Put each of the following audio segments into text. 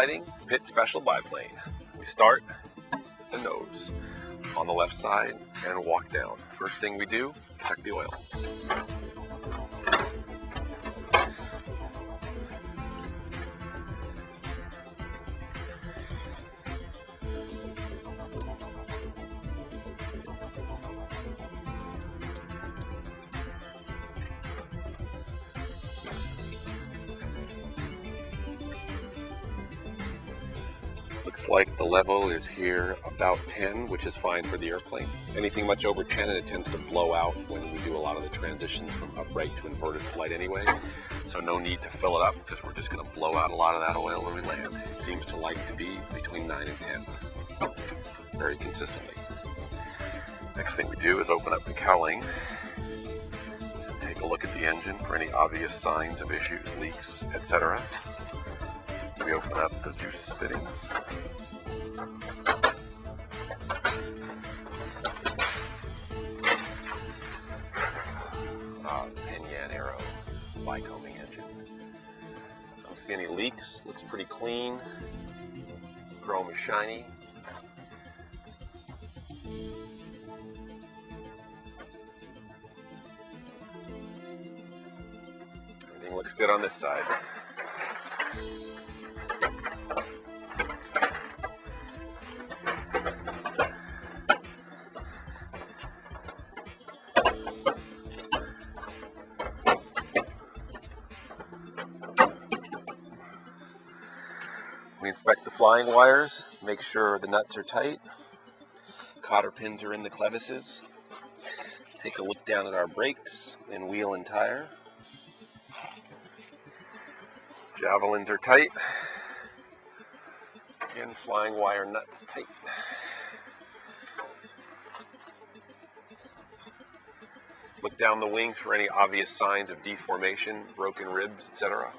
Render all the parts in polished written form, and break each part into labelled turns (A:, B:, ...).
A: Gliding Pitt Special Biplane. We start the nose on the left side and walk down. First thing we do, check the oil. Looks like the level is here about 10, which is fine for the airplane. Anything much over 10 and it tends to blow out when we do a lot of the transitions from upright to inverted flight anyway. So no need to fill it up because we're just going to blow out a lot of that oil when we land. It seems to like to be between 9 and 10, very consistently. Next thing we do is open up the cowling. Take a look at the engine for any obvious signs of issues, leaks, etc. We open up the Zeus fittings. Pinyan Arrow bicombing engine. Don't see any leaks, looks pretty clean. Chrome is shiny. Everything looks good on this side. We inspect the flying wires, make sure the nuts are tight, cotter pins are in the clevises, take a look down at our brakes and wheel and tire. Javelins are tight, again flying wire nuts tight. Look down the wing for any obvious signs of deformation, broken ribs, etc.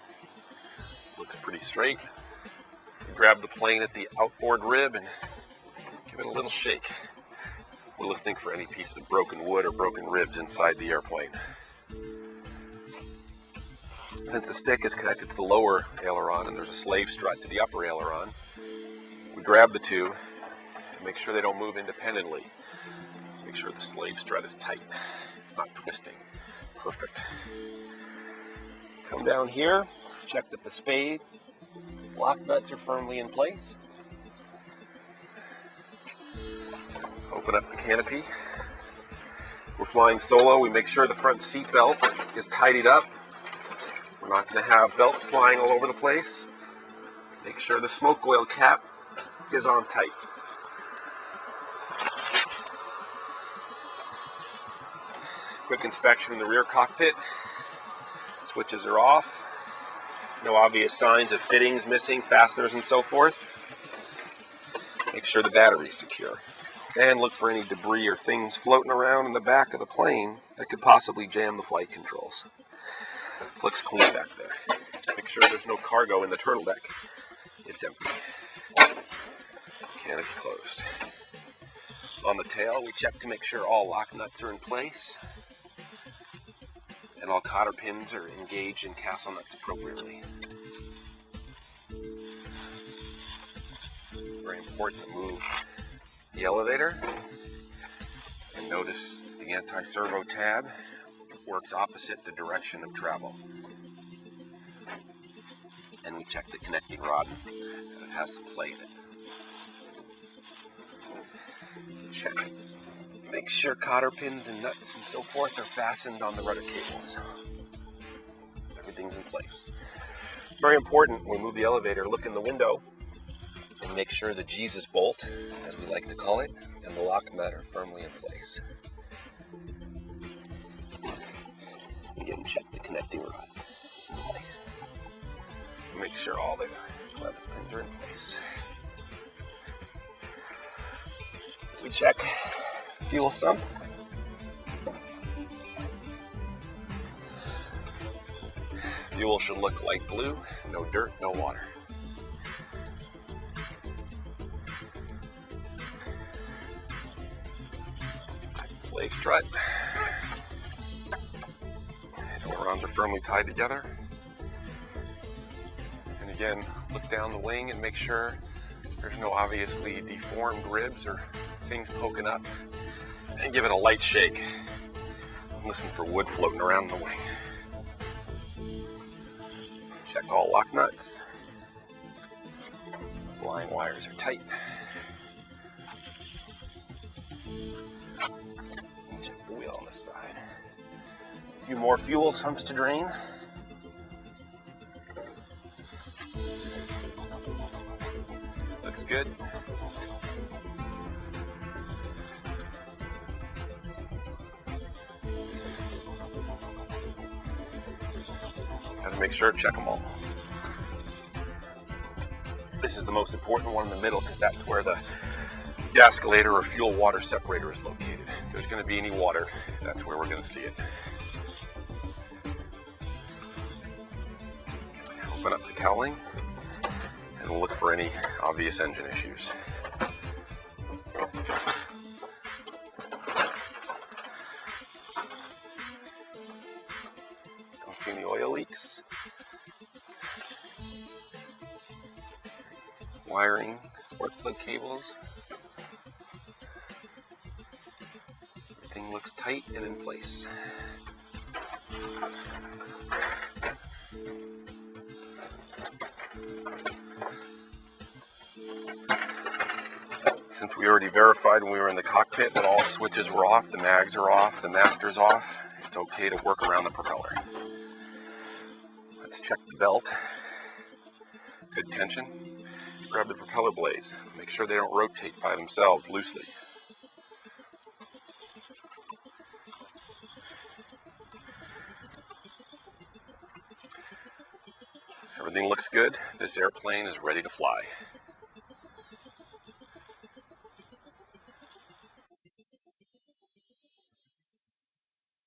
A: Looks pretty straight. Grab the plane at the outboard rib and give it a little shake. We're listening for any pieces of broken wood or broken ribs inside the airplane. Since the stick is connected to the lower aileron and there's a slave strut to the upper aileron, we grab the two and make sure they don't move independently. Make sure the slave strut is tight. It's not twisting. Perfect. Come down here, check that the spade lock nuts are firmly in place. Open up the canopy. We're flying solo. We make sure the front seat belt is tidied up. We're not going to have belts flying all over the place. Make sure the smoke oil cap is on tight. Quick inspection in the rear cockpit. Switches are off. No obvious signs of fittings missing, fasteners, and so forth. Make sure the battery is secure. And look for any debris or things floating around in the back of the plane that could possibly jam the flight controls. Looks clean back there. Make sure there's no cargo in the turtle deck. It's empty. Canopy closed. On the tail, we check to make sure all lock nuts are in place. And all cotter pins are engaged in castle nuts appropriately. Very important to move the elevator. And notice the anti-servo tab works opposite the direction of travel. And we check the connecting rod, and it has some play in it. Check. Make sure cotter pins and nuts and so forth are fastened on the rudder cables. Everything's in place. Very important when we move the elevator, look in the window and make sure the Jesus bolt, as we like to call it, and the lock nut are firmly in place. Again, check the connecting rod. Make sure all the clevis pins are in place. We check fuel sump. Fuel should look light blue, no dirt, no water. Slave strut. Ailerons are firmly tied together. And again, look down the wing and make sure there's no obviously deformed ribs or things poking up, and give it a light shake. Listen for wood floating around the wing. Check all lock nuts. Line wires are tight. Check the wheel on this side. A few more fuel sumps to drain. Looks good. Gotta make sure to check them all. This is the most important one in the middle because that's where the gascolator or fuel water separator is located. If there's going to be any water, that's where we're going to see it. Open up the cowling and we'll look for any obvious engine issues. Don't see any oil leaks. Wiring, spark plug cables. Everything looks tight and in place. Since we already verified when we were in the cockpit that all switches were off, the mags are off, the master's off, it's okay to work around the propeller. Let's check the belt. Good tension. Grab the propeller blades. Make sure they don't rotate by themselves loosely. Everything looks good. This airplane is ready to fly.